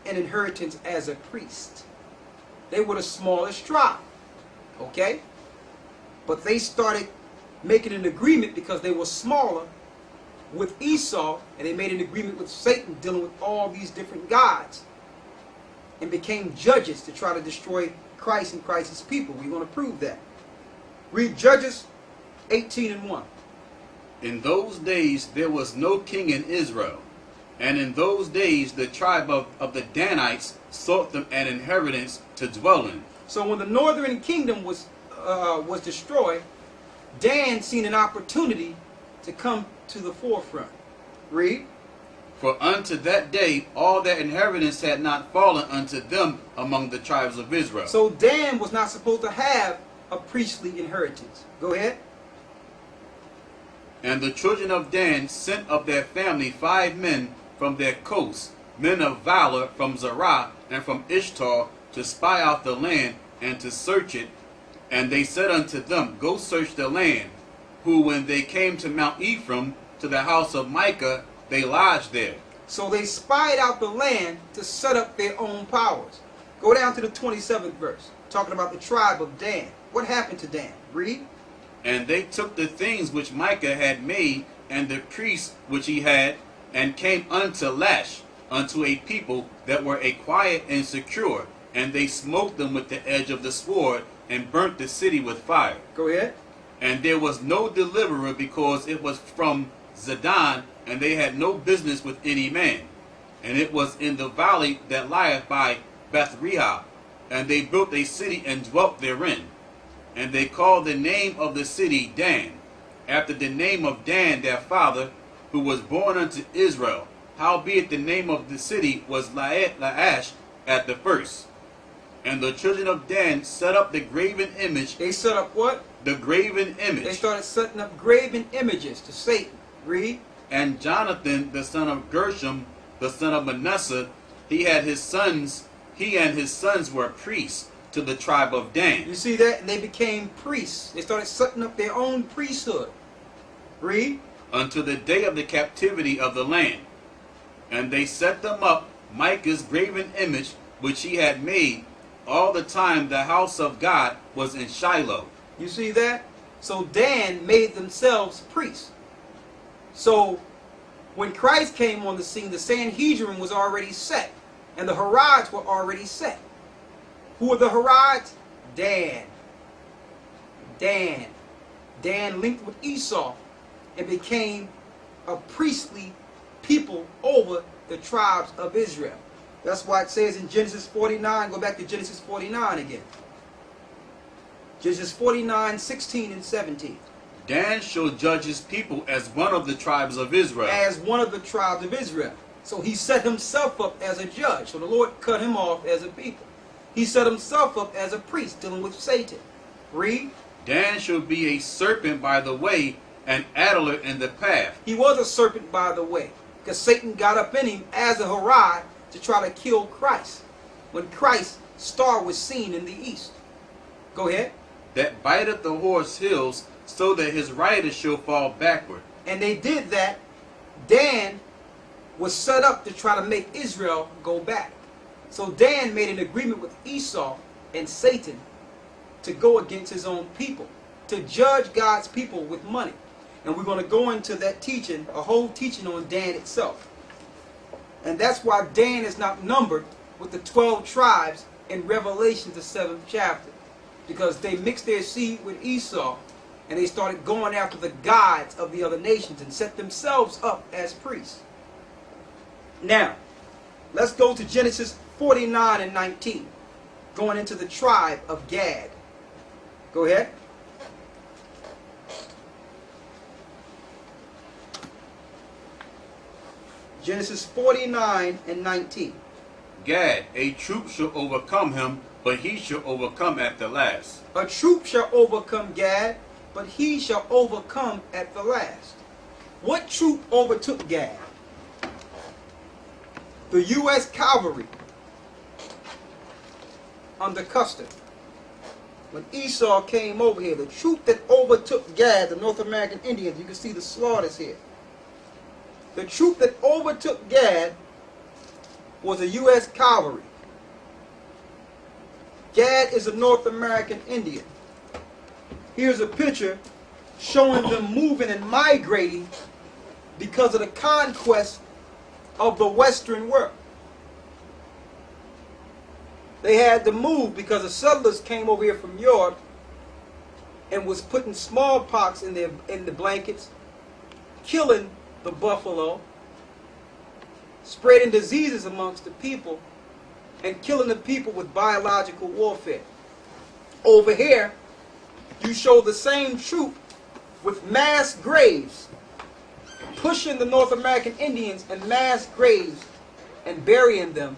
an inheritance as a priest. They were the smallest tribe. Okay? But they started making an agreement because they were smaller with Esau, and they made an agreement with Satan dealing with all these different gods, and became judges to try to destroy Christ and Christ's people. We're going to prove that. Read Judges 18:1. In those days there was no king in Israel, and in those days the tribe of the Danites sought them an inheritance to dwell in. So when the northern kingdom was destroyed, Dan seen an opportunity to come to the forefront. Read. For unto that day all their inheritance had not fallen unto them among the tribes of Israel. So Dan was not supposed to have a priestly inheritance. Go ahead. And the children of Dan sent of their family 5 men from their coasts, men of valor from Zerah and from Ishtar, to spy out the land and to search it. And they said unto them, Go search the land. Who, when they came to Mount Ephraim, to the house of Micah, they lodged there. So they spied out the land to set up their own powers. Go down to the 27th verse, talking about the tribe of Dan. What happened to Dan? Read. And they took the things which Micah had made, and the priests which he had, and came unto Lash, unto a people that were a quiet and secure, and they smote them with the edge of the sword, and burnt the city with fire. Go ahead. And there was no deliverer, because it was from Zidon, and they had no business with any man. And it was in the valley that lieth by Beth-rehob, and they built a city and dwelt therein. And they called the name of the city Dan, after the name of Dan their father, who was born unto Israel. Howbeit the name of the city was Laash at the first. And the children of Dan set up the graven image. They set up what? The graven image. They started setting up graven images to Satan. Read. And Jonathan, the son of Gershom, the son of Manasseh, he and his sons were priests to the tribe of Dan. You see that? And they became priests. They started setting up their own priesthood. Read. Unto the day of the captivity of the land. And they set them up, Micah's graven image, which he had made, all the time the house of God was in Shiloh. You see that? So Dan made themselves priests. So when Christ came on the scene, the Sanhedrin was already set, and the Harides were already set. Who were the Harides? Dan. Dan linked with Esau and became a priestly people over the tribes of Israel. That's why it says in Genesis 49, go back to Genesis 49 again. Genesis 49, 16 and 17. Dan shall judge his people as one of the tribes of Israel. As one of the tribes of Israel. So he set himself up as a judge. So the Lord cut him off as a people. He set himself up as a priest dealing with Satan. Read. Dan shall be a serpent by the way, an adder in the path. He was a serpent by the way, because Satan got up in him as a Haride to try to kill Christ, when Christ's star was seen in the east. Go ahead. That biteth the horse heels, so that his rider shall fall backward. And they did that. Dan was set up to try to make Israel go back. So Dan made an agreement with Esau and Satan to go against his own people, to judge God's people with money. And we're going to go into that teaching, a whole teaching on Dan itself. And that's why Dan is not numbered with the 12 tribes in Revelation, the 7th chapter. Because they mixed their seed with Esau, and they started going after the gods of the other nations and set themselves up as priests. Now, let's go to Genesis 49 and 19, going into the tribe of Gad. Go ahead. Genesis 49 and 19. Gad, a troop shall overcome him, but he shall overcome at the last. A troop shall overcome Gad, but he shall overcome at the last. What troop overtook Gad? The U.S. cavalry under Custer. When Esau came over here, the troop that overtook Gad, the North American Indians, you can see the slaughters here. The troop that overtook Gad was a U.S. cavalry. Gad is a North American Indian. Here's a picture showing them moving and migrating because of the conquest of the Western world. They had to move because the settlers came over here from Europe and was putting smallpox in the blankets, killing the buffalo, spreading diseases amongst the people, and killing the people with biological warfare. Over here, you show the same troop with mass graves, pushing the North American Indians in mass graves and burying them,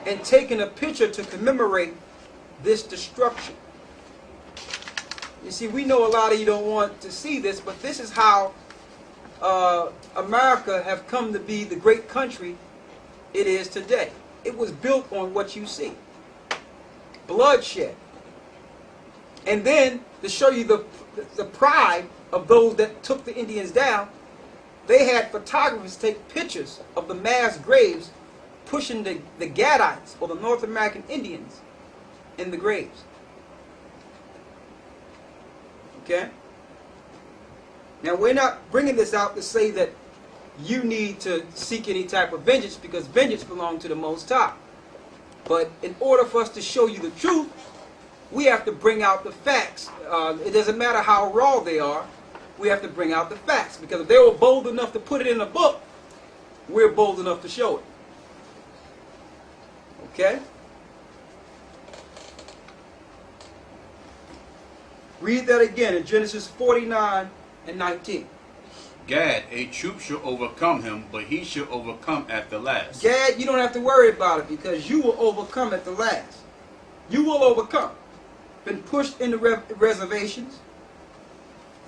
and taking a picture to commemorate this destruction. You see, we know a lot of you don't want to see this, but this is how America have come to be the great country it is today. It was built on what you see. Bloodshed. And then, to show you the pride of those that took the Indians down, they had photographers take pictures of the mass graves pushing the Gadites, or the North American Indians, in the graves. Okay? Now, we're not bringing this out to say that you need to seek any type of vengeance, because vengeance belongs to the Most High. But in order for us to show you the truth, we have to bring out the facts. It doesn't matter how raw they are. We have to bring out the facts. Because if they were bold enough to put it in a book, we're bold enough to show it. Okay? Read that again in Genesis 49 and 19. Gad, a troop shall overcome him, but he shall overcome at the last. Gad, you don't have to worry about it, because you will overcome at the last. You will overcome. Been pushed into reservations.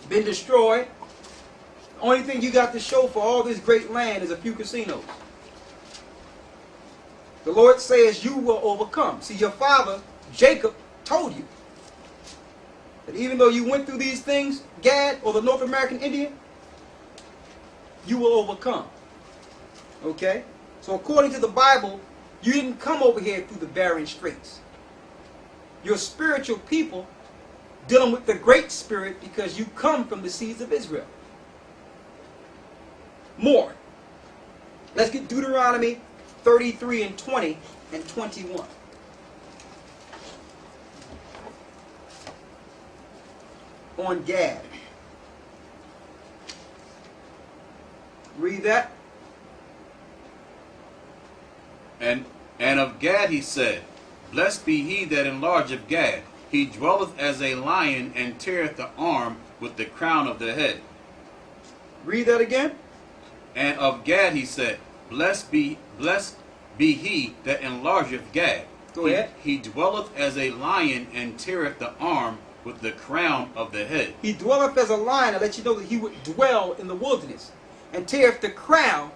Been destroyed. The only thing you got to show for all this great land is a few casinos. The Lord says you will overcome. See, your father, Jacob, told you that even though you went through these things, Gad, or the North American Indian, you will overcome. Okay? So according to the Bible, you didn't come over here through the barren straits. You're spiritual people dealing with the Great Spirit because you come from the seeds of Israel. More. Let's get Deuteronomy 33 and 20 and 21. On Gad. Read that. And of Gad he said, Blessed be he that enlargeth Gad. He dwelleth as a lion, and teareth the arm with the crown of the head. Read that again. And of Gad he said, Blessed be he that enlargeth Gad. Go ahead. He dwelleth as a lion, and teareth the arm with the crown of the head. He dwelleth as a lion, to let you know that he would dwell in the wilderness, and teareth the crown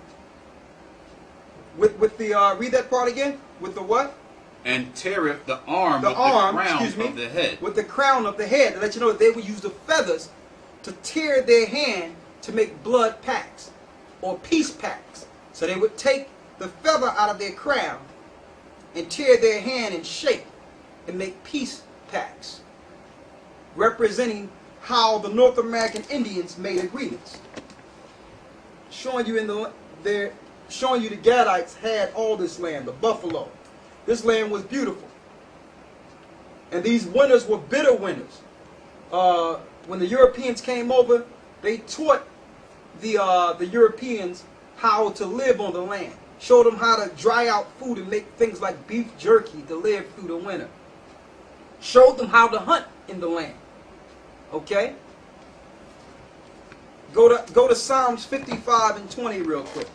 with the read that part again. With the what? And teareth the arm The with arm, the crown excuse me, of the head. with the crown of the head, to let you know that they would use the feathers to tear their hand to make blood packs or peace packs. So they would take the feather out of their crown and tear their hand in shape and make peace packs, representing how the North American Indians made agreements. Showing you showing you the Gadites had all this land, the buffalo. This land was beautiful. And these winters were bitter winters. When the Europeans came over, they taught the Europeans how to live on the land. Showed them how to dry out food and make things like beef jerky to live through the winter. Showed them how to hunt in the land. Okay? Go to Psalms 55 and 20 real quick.